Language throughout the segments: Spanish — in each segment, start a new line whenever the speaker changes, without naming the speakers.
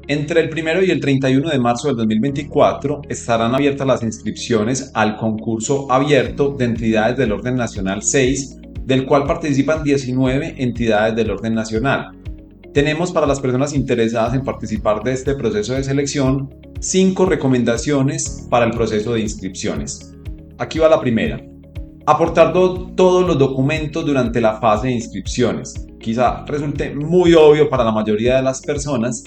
Entre el 1 y el 31 de marzo del 2024 estarán abiertas las inscripciones al concurso abierto de entidades del orden nacional 6, del cual participan 19 entidades del orden nacional. Tenemos para las personas interesadas en participar de este proceso de selección 5 recomendaciones para el proceso de inscripciones. Aquí va la primera. Aportar todos los documentos durante la fase de inscripciones. Quizá resulte muy obvio para la mayoría de las personas,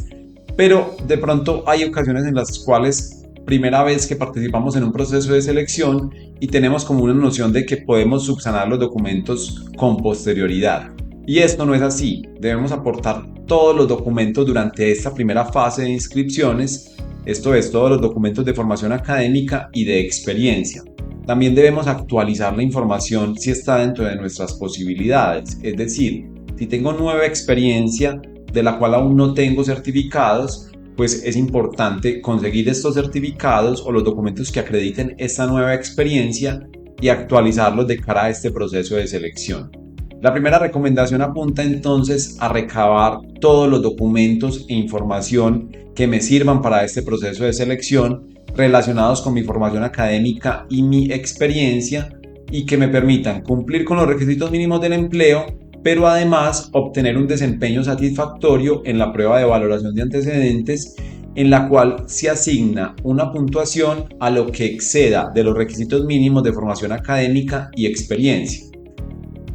pero de pronto hay ocasiones en las cuales primera vez que participamos en un proceso de selección y tenemos como una noción de que podemos subsanar los documentos con posterioridad. Y esto no es así. Debemos aportar todos los documentos durante esta primera fase de inscripciones, esto es, todos los documentos de formación académica y de experiencia. También debemos actualizar la información si está dentro de nuestras posibilidades, es decir, si tengo nueva experiencia de la cual aún no tengo certificados, pues es importante conseguir estos certificados o los documentos que acrediten esta nueva experiencia y actualizarlos de cara a este proceso de selección. La primera recomendación apunta entonces a recabar todos los documentos e información que me sirvan para este proceso de selección relacionados con mi formación académica y mi experiencia y que me permitan cumplir con los requisitos mínimos del empleo, pero además obtener un desempeño satisfactorio en la prueba de valoración de antecedentes, en la cual se asigna una puntuación a lo que exceda de los requisitos mínimos de formación académica y experiencia.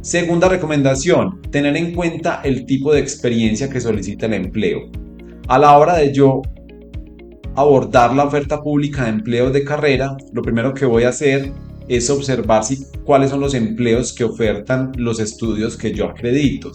Segunda recomendación, tener en cuenta el tipo de experiencia que solicita el empleo. A la hora de yo abordar la oferta pública de empleo de carrera, lo primero que voy a hacer es observar cuáles son los empleos que ofertan los estudios que yo acredito,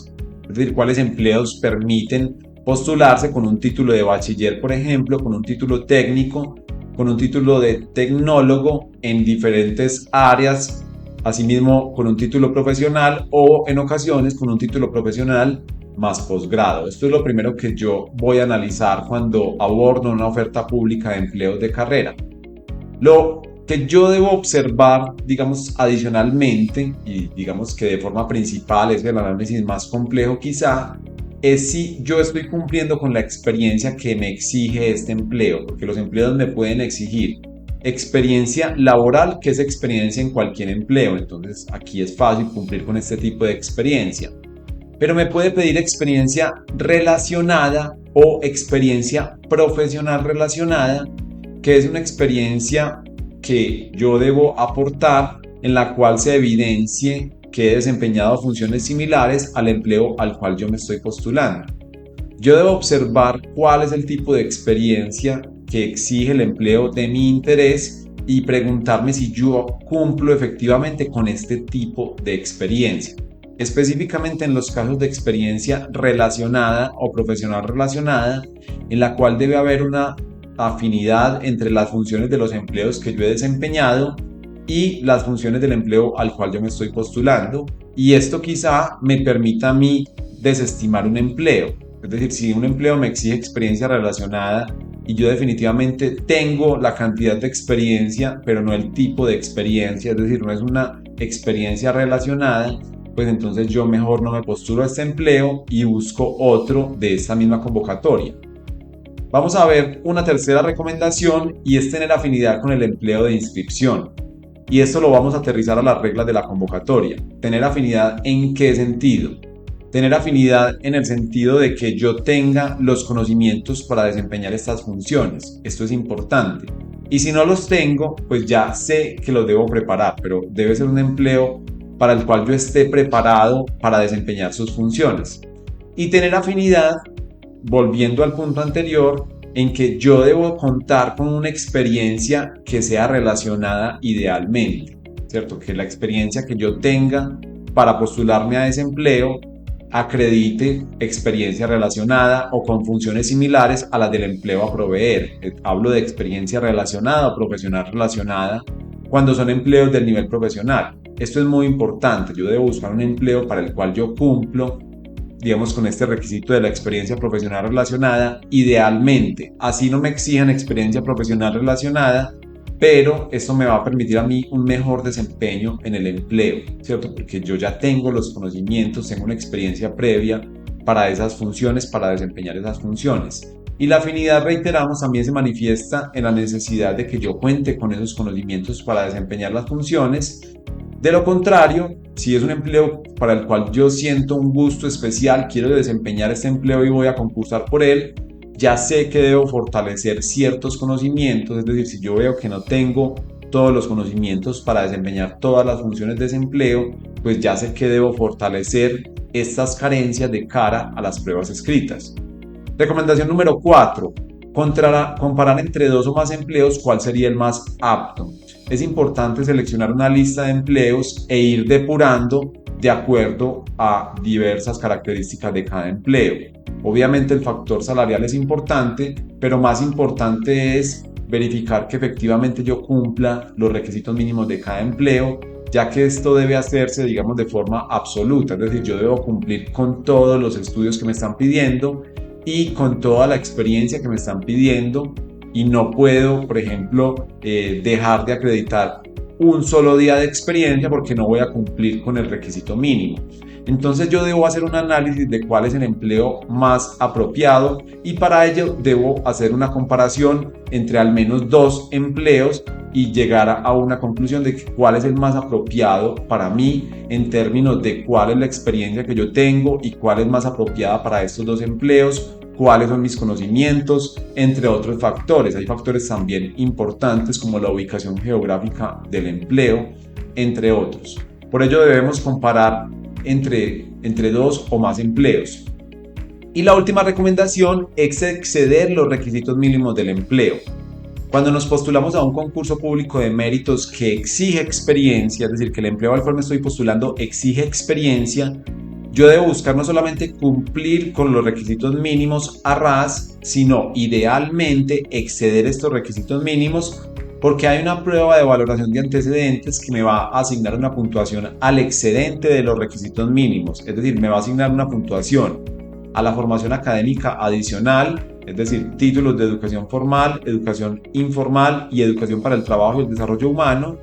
es decir, cuáles empleos permiten postularse con un título de bachiller, por ejemplo, con un título técnico, con un título de tecnólogo en diferentes áreas, asimismo con un título profesional o en ocasiones con un título profesional más posgrado. Esto es lo primero que yo voy a analizar cuando abordo una oferta pública de empleos de carrera. Lo que yo debo observar, digamos, adicionalmente, y digamos que de forma principal es el análisis más complejo quizá, es si yo estoy cumpliendo con la experiencia que me exige este empleo, porque los empleos me pueden exigir experiencia laboral, que es experiencia en cualquier empleo, entonces aquí es fácil cumplir con este tipo de experiencia, pero me puede pedir experiencia relacionada o experiencia profesional relacionada, que es una experiencia que yo debo aportar en la cual se evidencie que he desempeñado funciones similares al empleo al cual yo me estoy postulando. Yo debo observar cuál es el tipo de experiencia que exige el empleo de mi interés y preguntarme si yo cumplo efectivamente con este tipo de experiencia. Específicamente en los casos de experiencia relacionada o profesional relacionada, en la cual debe haber una afinidad entre las funciones de los empleos que yo he desempeñado y las funciones del empleo al cual yo me estoy postulando, y esto quizá me permita a mí desestimar un empleo. Es decir, si un empleo me exige experiencia relacionada y yo definitivamente tengo la cantidad de experiencia, pero no el tipo de experiencia, es decir, no es una experiencia relacionada, pues entonces yo mejor no me postulo a este empleo y busco otro de esta misma convocatoria. Vamos a ver una tercera recomendación y es tener afinidad con el empleo de inscripción. Y esto lo vamos a aterrizar a las reglas de la convocatoria. ¿Tener afinidad en qué sentido? Tener afinidad en el sentido de que yo tenga los conocimientos para desempeñar estas funciones. Esto es importante. Y si no los tengo, pues ya sé que los debo preparar, pero debe ser un empleo para el cual yo esté preparado para desempeñar sus funciones. Y tener afinidad, volviendo al punto anterior, en que yo debo contar con una experiencia que sea relacionada idealmente, ¿cierto? Que la experiencia que yo tenga para postularme a ese empleo acredite experiencia relacionada o con funciones similares a las del empleo a proveer. Hablo de experiencia relacionada o profesional relacionada cuando son empleos del nivel profesional. Esto es muy importante. Yo debo buscar un empleo para el cual yo cumplo, digamos, con este requisito de la experiencia profesional relacionada, idealmente. Así no me exijan experiencia profesional relacionada, pero esto me va a permitir a mí un mejor desempeño en el empleo, ¿cierto? Porque yo ya tengo los conocimientos, tengo una experiencia previa para esas funciones, para desempeñar esas funciones. Y la afinidad, reiteramos, también se manifiesta en la necesidad de que yo cuente con esos conocimientos para desempeñar las funciones. De lo contrario, si es un empleo para el cual yo siento un gusto especial, quiero desempeñar este empleo y voy a concursar por él, ya sé que debo fortalecer ciertos conocimientos, es decir, si yo veo que no tengo todos los conocimientos para desempeñar todas las funciones de ese empleo, pues ya sé que debo fortalecer estas carencias de cara a las pruebas escritas. Recomendación número 4. Comparar entre dos o más empleos cuál sería el más apto. Es importante seleccionar una lista de empleos e ir depurando de acuerdo a diversas características de cada empleo. Obviamente el factor salarial es importante, pero más importante es verificar que efectivamente yo cumpla los requisitos mínimos de cada empleo, ya que esto debe hacerse, digamos, de forma absoluta, es decir, yo debo cumplir con todos los estudios que me están pidiendo y con toda la experiencia que me están pidiendo, y no puedo, por ejemplo, dejar de acreditar un solo día de experiencia porque no voy a cumplir con el requisito mínimo. Entonces yo debo hacer un análisis de cuál es el empleo más apropiado, y para ello debo hacer una comparación entre al menos dos empleos y llegar a una conclusión de cuál es el más apropiado para mí en términos de cuál es la experiencia que yo tengo y cuál es más apropiada para estos dos empleos, cuáles son mis conocimientos, entre otros factores. Hay factores también importantes como la ubicación geográfica del empleo, entre otros. Por ello debemos comparar entre dos o más empleos. Y la última recomendación es exceder los requisitos mínimos del empleo. Cuando nos postulamos a un concurso público de méritos que exige experiencia, es decir, que el empleo al cual me estoy postulando exige experiencia, yo debo buscar no solamente cumplir con los requisitos mínimos a ras, sino idealmente exceder estos requisitos mínimos, porque hay una prueba de valoración de antecedentes que me va a asignar una puntuación al excedente de los requisitos mínimos, es decir, me va a asignar una puntuación a la formación académica adicional, es decir, títulos de educación formal, educación informal y educación para el trabajo y el desarrollo humano,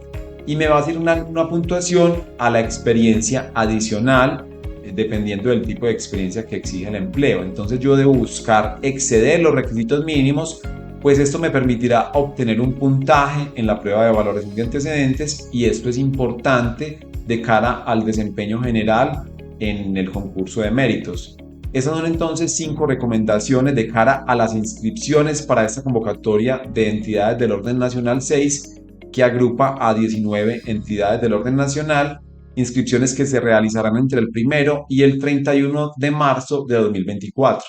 y me va a asignar una puntuación a la experiencia adicional, dependiendo del tipo de experiencia que exige el empleo. Entonces yo debo buscar exceder los requisitos mínimos, pues esto me permitirá obtener un puntaje en la prueba de valoración de antecedentes, y esto es importante de cara al desempeño general en el concurso de méritos. Esas son entonces 5 recomendaciones de cara a las inscripciones para esta convocatoria de entidades del orden nacional 6, que agrupa a 19 entidades del orden nacional, inscripciones que se realizarán entre el 1 y el 31 de marzo de 2024.